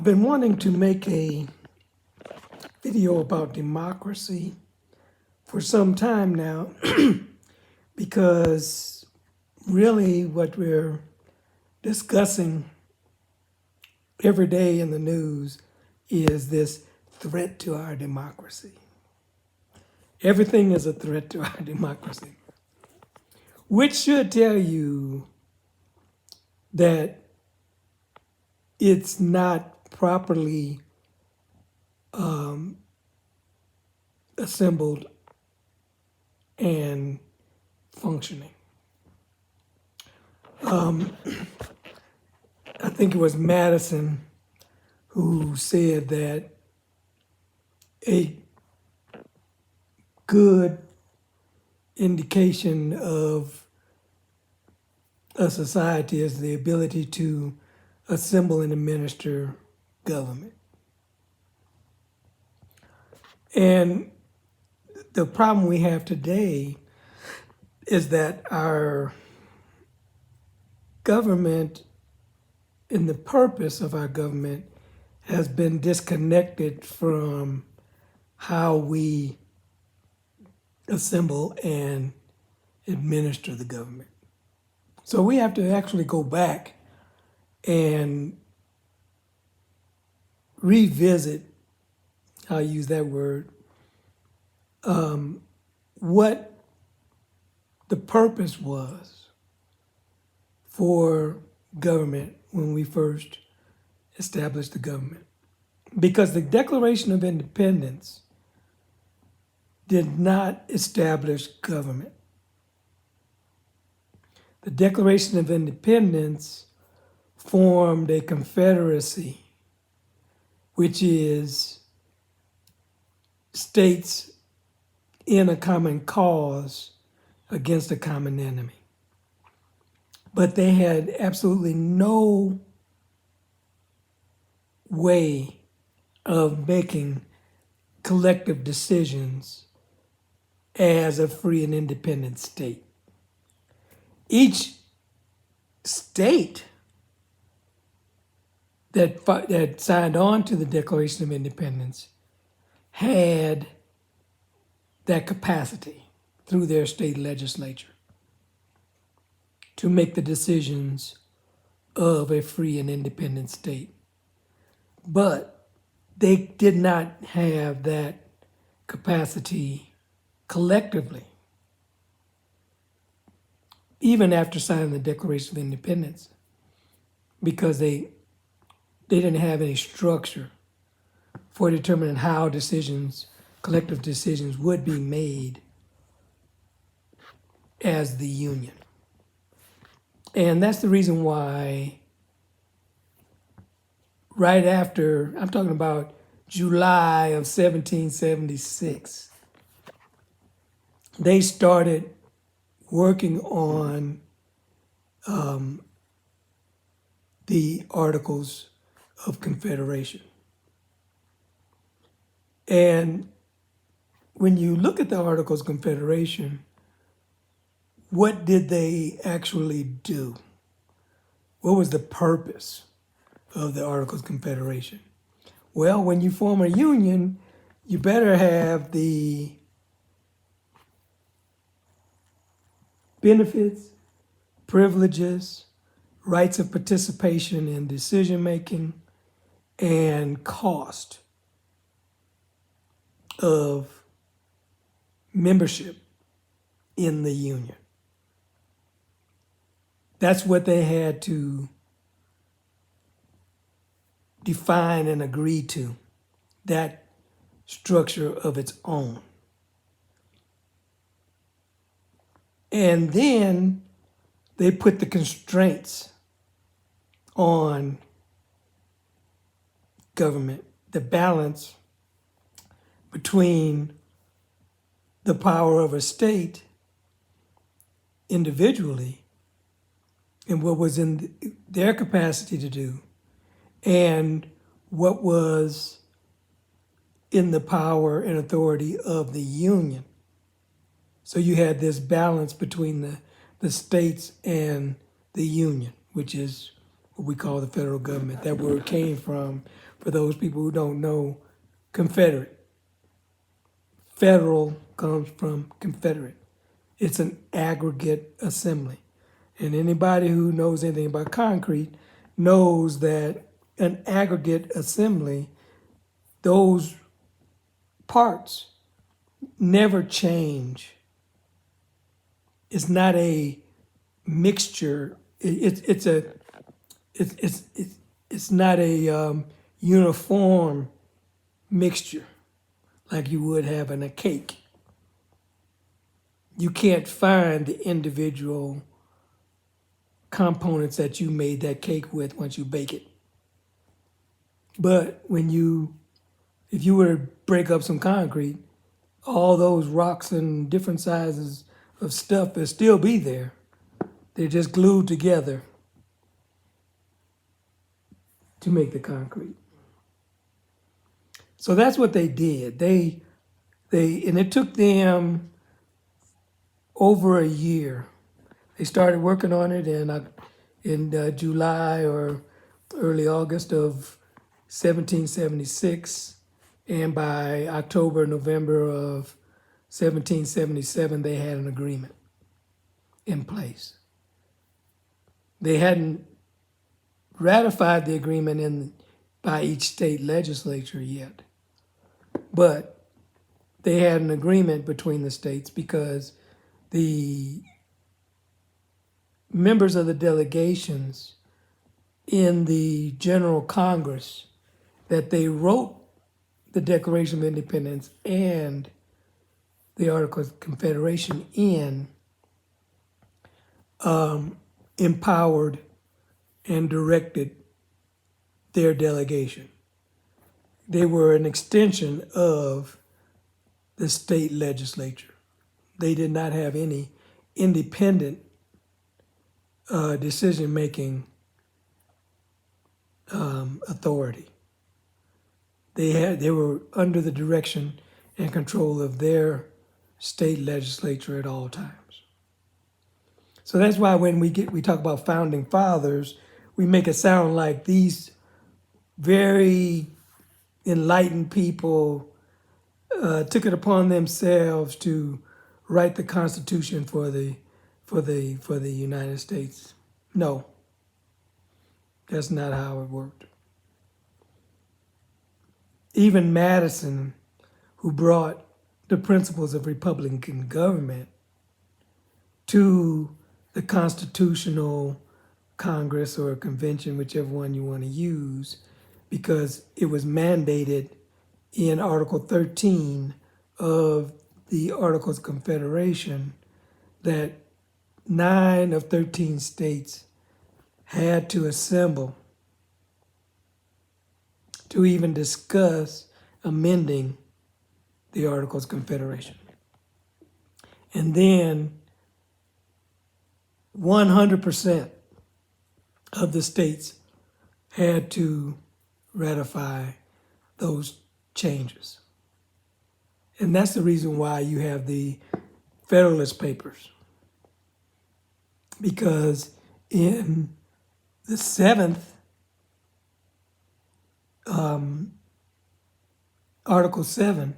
been wanting to make a video about democracy for some time now because really what we're discussing every day in the news is this threat to our democracy. Everything is a threat to our democracy, which should tell you that it's not properly assembled and functioning. I think it was Madison who said that a good indication of a society is the ability to assemble and administer government. And the problem we have today is that our government and the purpose of our government has been disconnected from how we assemble and administer the government. So we have to actually go back and revisit, I'll use that word, what the purpose was for government when we first established the government. Because the Declaration of Independence did not establish government. The Declaration of Independence formed a confederacy, which is states in a common cause against a common enemy. But they had absolutely no way of making collective decisions as a free and independent state. Each state that signed on to the Declaration of Independence had that capacity through their state legislature to make the decisions of a free and independent state. But they did not have that capacity collectively, even after signing the Declaration of Independence, because they didn't have any structure for determining how collective decisions would be made as the Union. And that's the reason why right after, I'm talking about July of 1776, they started working on the Articles of Confederation. And when you look at the Articles of Confederation, what did they actually do? What was the purpose of the Articles of Confederation? Well, when you form a union, you better have the benefits, privileges, rights of participation in decision-making, and cost of membership in the union. That's what they had to define and agree to, that structure of its own. And then they put the constraints on government, the balance between the power of a state individually and what was in their capacity to do, and what was in the power and authority of the union. So you had this balance between the states and the union, which is what we call the federal government. That word came from, for those people who don't know, Confederate. Federal comes from Confederate. It's an aggregate assembly. And anybody who knows anything about concrete knows that an aggregate assembly, those parts never change. It's not a mixture. It's not a uniform mixture like you would have in a cake. You can't find the individual components that you made that cake with once you bake it. But if you were to break up some concrete, all those rocks and different sizes of stuff will still be there. They're just glued together to make the concrete. So that's what they did. And it took them over a year. They started working on it in July or early August of 1776, and by October, November of 1777, they had an agreement in place. They hadn't ratified the agreement by each state legislature yet, but they had an agreement between the states because the members of the delegations in the General Congress that they wrote the Declaration of Independence and the Articles of Confederation in empowered and directed their delegation. They were an extension of the state legislature. They did not have any independent decision-making authority. They were under the direction and control of their state legislature at all times. So that's why when we talk about founding fathers, we make it sound like these very enlightened people took it upon themselves to write the Constitution for the United States. No, that's not how it worked. Even Madison, who brought the principles of Republican government to the Constitutional Congress or Convention, whichever one you want to use, because it was mandated in Article 13 of the Articles of Confederation that 9 of 13 states had to assemble to even discuss amending the Articles of Confederation. And then 100% of the states had to ratify those changes. And that's the reason why you have the Federalist Papers. Because in the 7th Article 7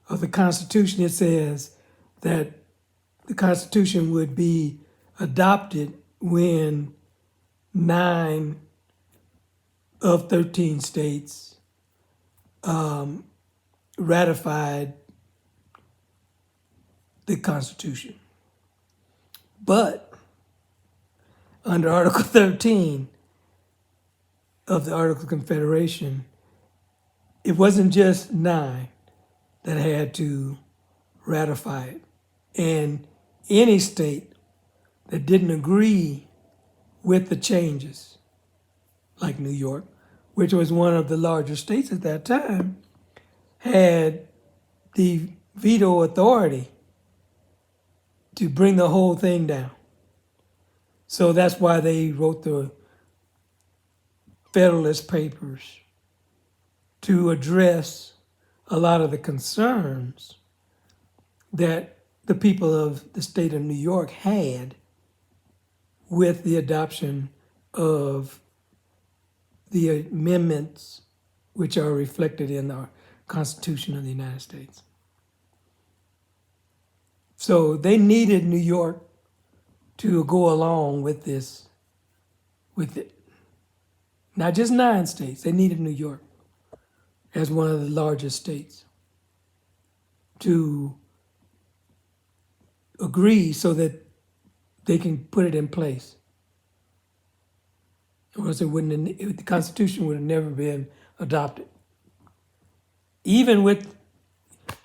of the Constitution, it says that the Constitution would be adopted when 9 of 13 states ratified the Constitution. But under Article 13 of the Articles of Confederation, it wasn't just 9 that had to ratify it. And any state that didn't agree with the changes, like New York, which was one of the larger states at that time, had the veto authority to bring the whole thing down. So that's why they wrote the Federalist Papers, to address a lot of the concerns that the people of the state of New York had with the adoption of the amendments which are reflected in our Constitution of the United States. So they needed New York to go along with this, with it. Not just 9 states, they needed New York as one of the largest states to agree so that they can put it in place. Or else the Constitution would have never been adopted. Even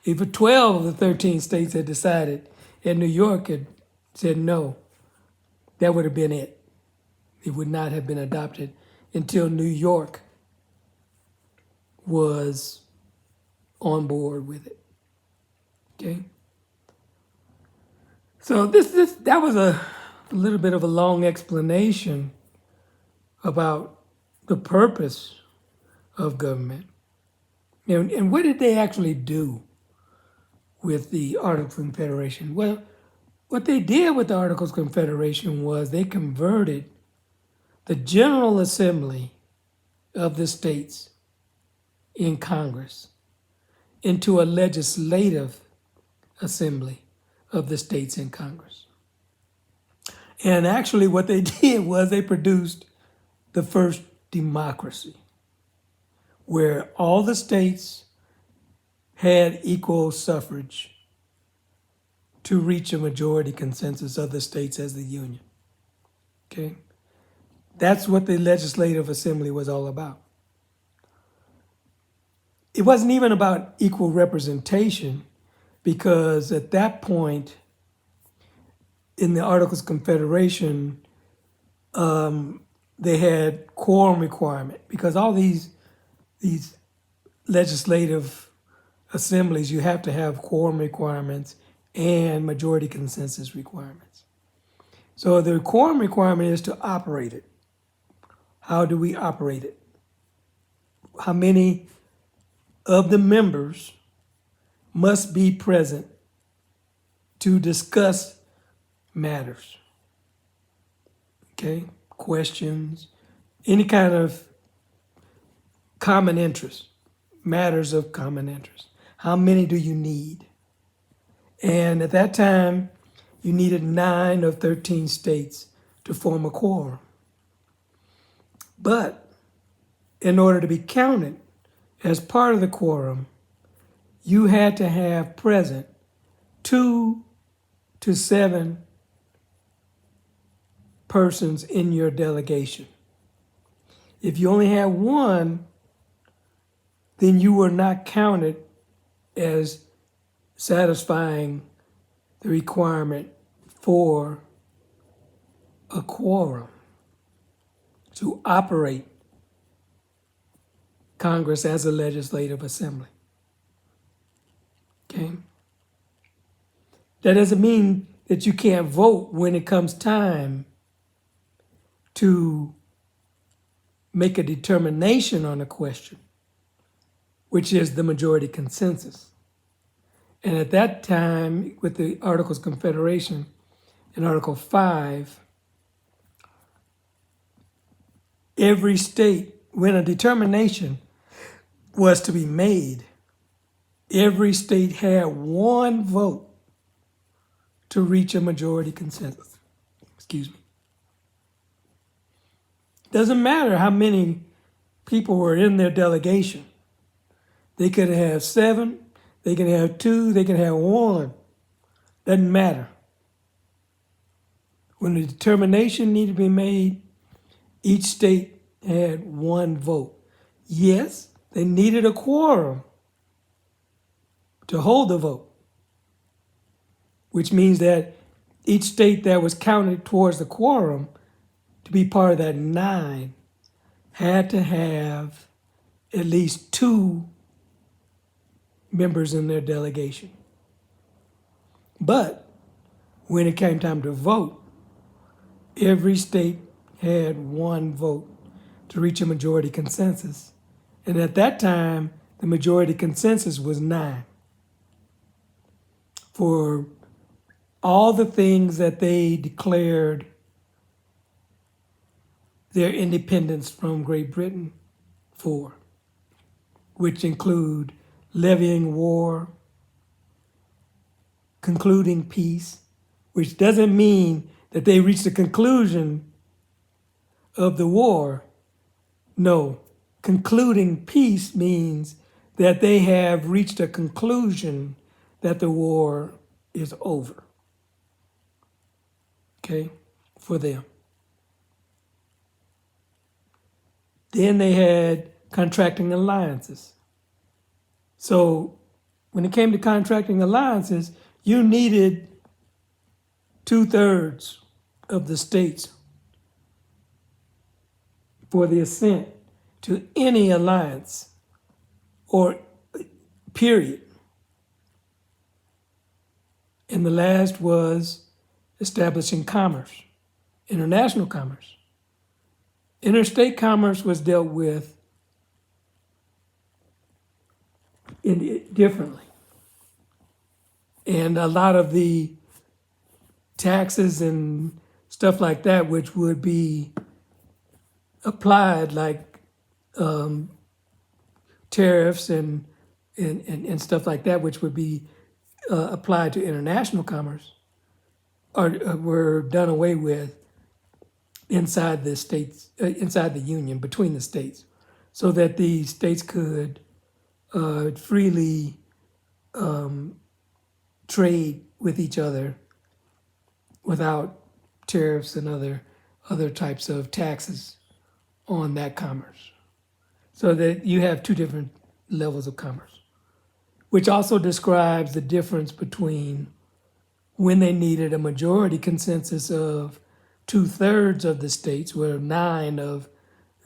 if 12 of the 13 states had decided and New York had said no, that would have been it. It would not have been adopted until New York was on board with it. Okay? So that was a little bit of a long explanation about the purpose of government. And what did they actually do with the Articles of Confederation? Well, what they did with the Articles of Confederation was they converted the General Assembly of the states in Congress into a legislative assembly of the states in Congress. And actually what they did was they produced the first democracy, where all the states had equal suffrage to reach a majority consensus of the states as the Union. Okay? That's what the Legislative Assembly was all about. It wasn't even about equal representation, because at that point in the Articles of Confederation, they had quorum requirement, because all these legislative assemblies, you have to have quorum requirements and majority consensus requirements. So the quorum requirement is to operate it. How do we operate it? How many of the members must be present to discuss matters? Okay, questions, any kind of common interest, matters of common interest. How many do you need? And at that time, you needed 9 of 13 states to form a quorum. But in order to be counted as part of the quorum, you had to have present 2 to 7 persons in your delegation. If you only had 1, then you were not counted as satisfying the requirement for a quorum to operate Congress as a legislative assembly. Okay? That doesn't mean that you can't vote when it comes time to make a determination on a question, which is the majority consensus. And at that time, with the Articles of Confederation, in Article 5, every state, when a determination was to be made, every state had 1 vote to reach a majority consensus. Excuse me. Doesn't matter how many people were in their delegation. They could have 7, they could have 2, they could have 1. Doesn't matter. When the determination needed to be made, each state had 1 vote. Yes, they needed a quorum to hold the vote, which means that each state that was counted towards the quorum to be part of that 9 had to have at least 2 members in their delegation. But when it came time to vote, every state had 1 vote to reach a majority consensus. And at that time, the majority consensus was 9. For all the things that they declared their independence from Great Britain for, which include levying war, concluding peace, which doesn't mean that they reached the conclusion of the war. No, concluding peace means that they have reached a conclusion that the war is over. Okay, for them. Then they had contracting alliances. So when it came to contracting alliances, you needed 2/3 of the states for the assent to any alliance or period. And the last was establishing commerce, international commerce. Interstate commerce was dealt with differently. And a lot of the taxes and stuff like that, which would be applied like tariffs and stuff like that, which would be applied to international commerce, were done away with inside the states, inside the union, between the states, so that the states could freely trade with each other without tariffs and other types of taxes on that commerce. So that you have two different levels of commerce, which also describes the difference between when they needed a majority consensus of 2/3 of the states, where 9 of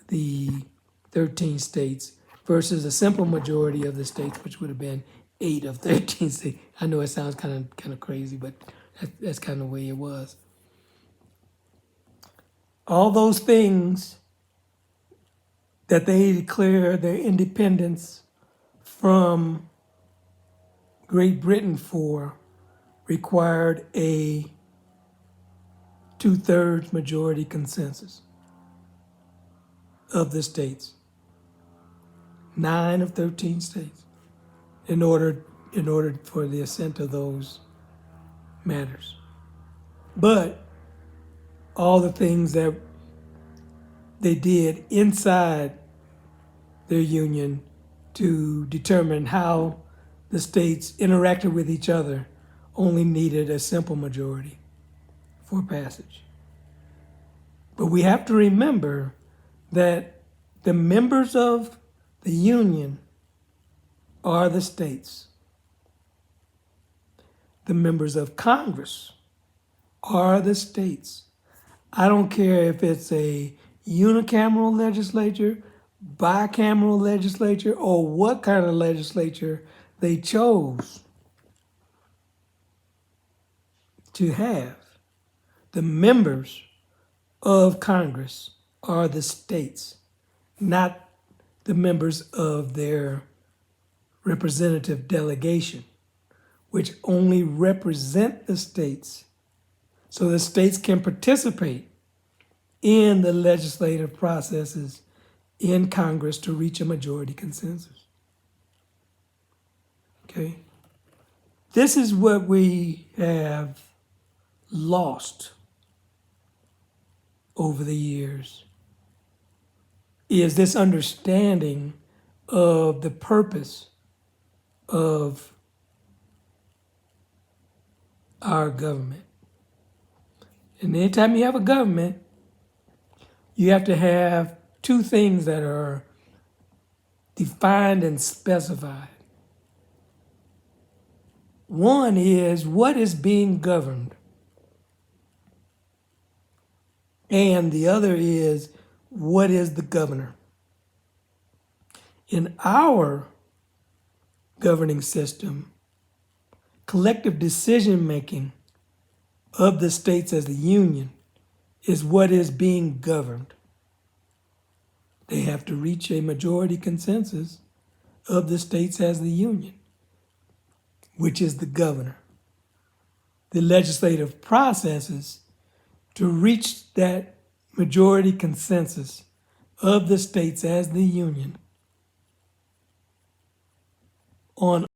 the 13 states, versus a simple majority of the states, which would have been 8 of 13 states. I know it sounds kind of crazy, but that's kind of the way it was. All those things that they declare their independence from Great Britain for required a 2/3 majority consensus of the states, 9 of 13 states, in order for the assent of those matters. But all the things that they did inside their union to determine how the states interacted with each other only needed a simple majority for passage. But we have to remember that the members of the union are the states. The members of Congress are the states. I don't care if it's a unicameral legislature, bicameral legislature, or what kind of legislature they chose to have. The members of Congress are the states, not the members of their representative delegation, which only represent the states, so the states can participate in the legislative processes in Congress to reach a majority consensus. Okay? This is what we have lost over the years, is this understanding of the purpose of our government. And anytime you have a government, you have to have two things that are defined and specified. One is what is being governed, and the other is what is the governor. In our governing system, collective decision making of the states as the union is what is being governed. They have to reach a majority consensus of the states as the union, which is the governor. The legislative processes to reach that majority consensus of the states as the Union on